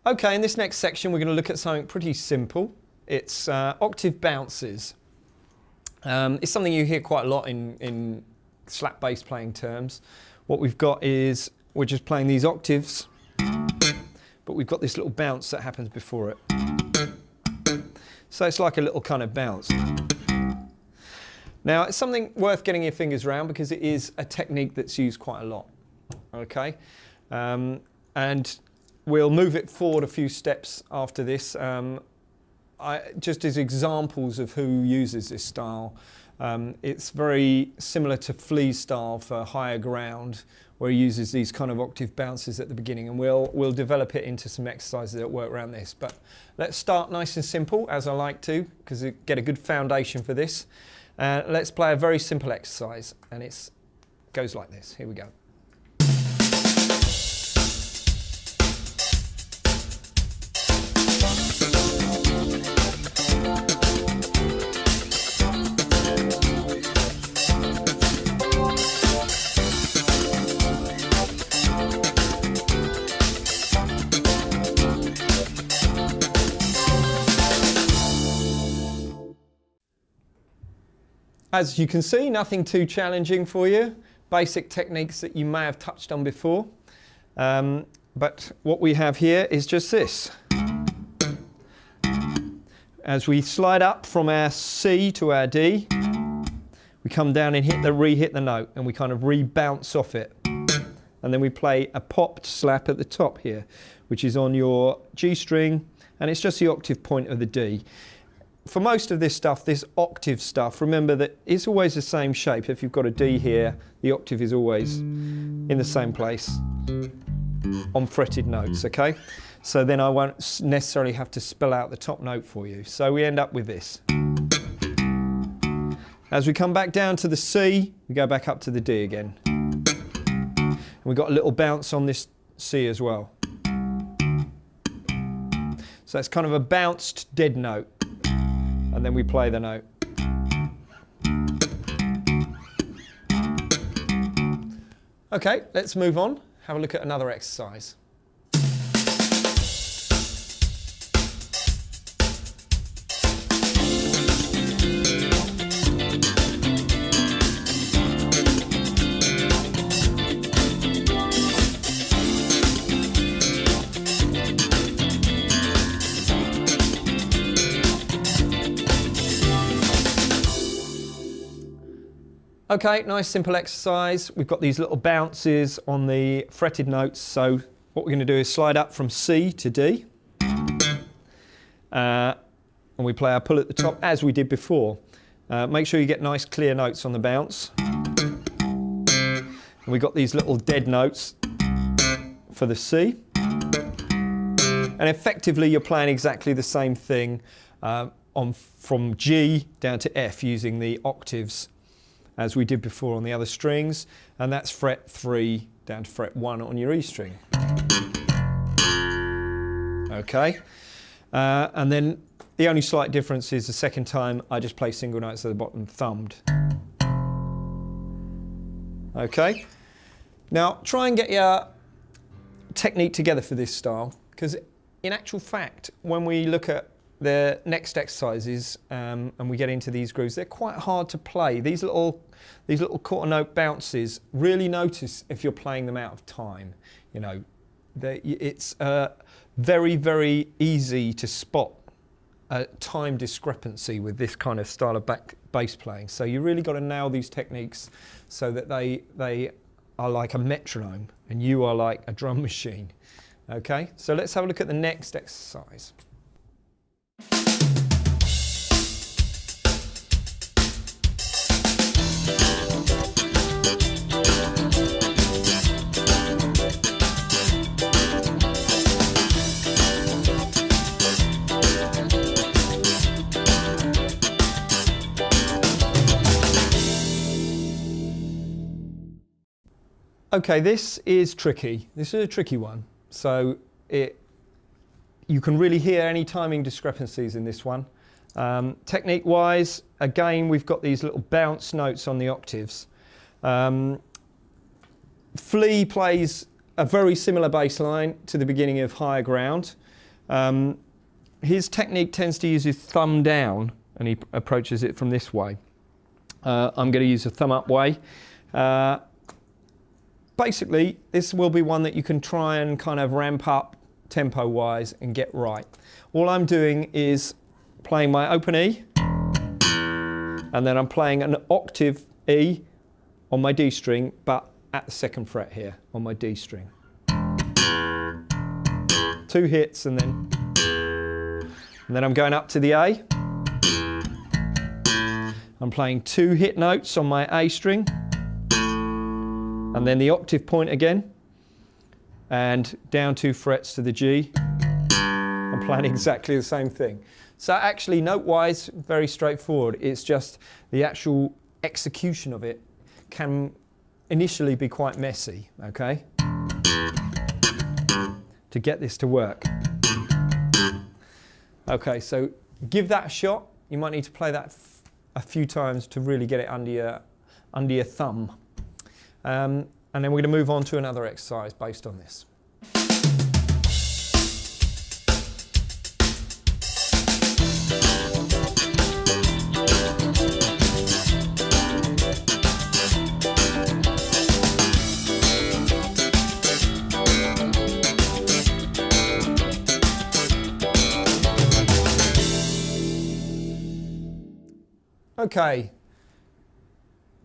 Okay, in this next section we're going to look at something pretty simple. It's octave bounces. It's something you hear quite a lot in slap bass playing terms. What we've got is we're just playing these octaves, but we've got this little bounce that happens before it. So it's like a little kind of bounce. Now it's something worth getting your fingers around because it is a technique that's used quite a lot. Okay, and we'll move it forward a few steps after this. Just as examples of who uses this style, it's very similar to Flea's style for higher ground, where he uses these kind of octave bounces at the beginning, and we'll develop it into some exercises that work around this. But let's start nice and simple, as I like to, because you get a good foundation for this. Let's play a very simple exercise, and it goes like this. Here we go. As you can see, nothing too challenging for you. Basic techniques that you may have touched on before. But what we have here is just this. As we slide up from our C to our D, we come down and re-hit the note, and we kind of re-bounce off it. And then we play a popped slap at the top here, which is on your G string, and it's just the octave point of the D. For most of this stuff, this octave stuff, remember that it's always the same shape. If you've got a D here, the octave is always in the same place on fretted notes, okay? So then I won't necessarily have to spell out the top note for you. So we end up with this. As we come back down to the C, we go back up to the D again. And we've got a little bounce on this C as well. So it's kind of a bounced dead note. And then we play the note. Okay, let's move on. Have a look at another exercise. Okay, nice simple exercise. We've got these little bounces on the fretted notes. So what we're going to do is slide up from C to D. And we play our pull at the top as we did before. Make sure you get nice clear notes on the bounce. And we've got these little dead notes for the C. And effectively you're playing exactly the same thing from G down to F using the octaves as we did before on the other strings, and that's fret 3 down to fret 1 on your E string. Okay, and then the only slight difference is the second time I just play single notes at the bottom thumbed. Okay, now try and get your technique together for this style, because in actual fact when we look at the next exercises and we get into these grooves, they're quite hard to play. These little quarter note bounces, really notice if you're playing them out of time. You know, it's very, very easy to spot a time discrepancy with this kind of style of bass playing. So you really got to nail these techniques so that they are like a metronome and you are like a drum machine. Okay, so let's have a look at the next exercise. Okay, this is tricky. This is a tricky one. So you can really hear any timing discrepancies in this one. Technique-wise, again, we've got these little bounce notes on the octaves. Flea plays a very similar bass line to the beginning of Higher Ground. His technique tends to use his thumb down, and he approaches it from this way. I'm going to use a thumb up way. Basically, this will be one that you can try and kind of ramp up tempo-wise and get right. All I'm doing is playing my open E, and then I'm playing an octave E on my D string, but at the 2nd fret here on my D string. 2 hits, and then I'm going up to the A. I'm playing 2 hit notes on my A string, and then the octave point again, and down 2 frets to the G. I'm playing exactly the same thing. So actually, note-wise, very straightforward. It's just the actual execution of it can initially be quite messy, okay? To get this to work. Okay, so give that a shot. You might need to play that a few times to really get it under your thumb. And then we're going to move on to another exercise based on this. Okay,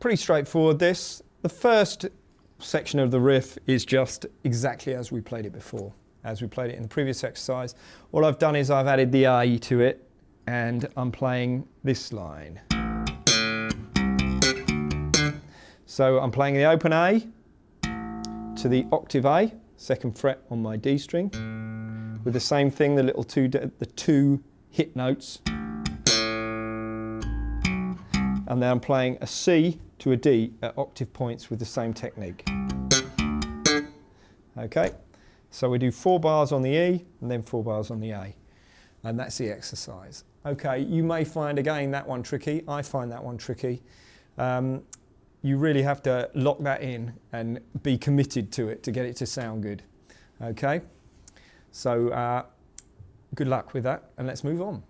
pretty straightforward this. The first section of the riff is just exactly as we played it before, as we played it in the previous exercise. All I've done is I've added the A to it, and I'm playing this line. So I'm playing the open A to the octave A, 2nd fret on my D string, with the same thing, the 2 hit notes. And then I'm playing a C to a D at octave points with the same technique. Okay, so we do 4 bars on the E and then 4 bars on the A. And that's the exercise. Okay, you may find again that one tricky. I find that one tricky. You really have to lock that in and be committed to it to get it to sound good. Okay, so good luck with that, and let's move on.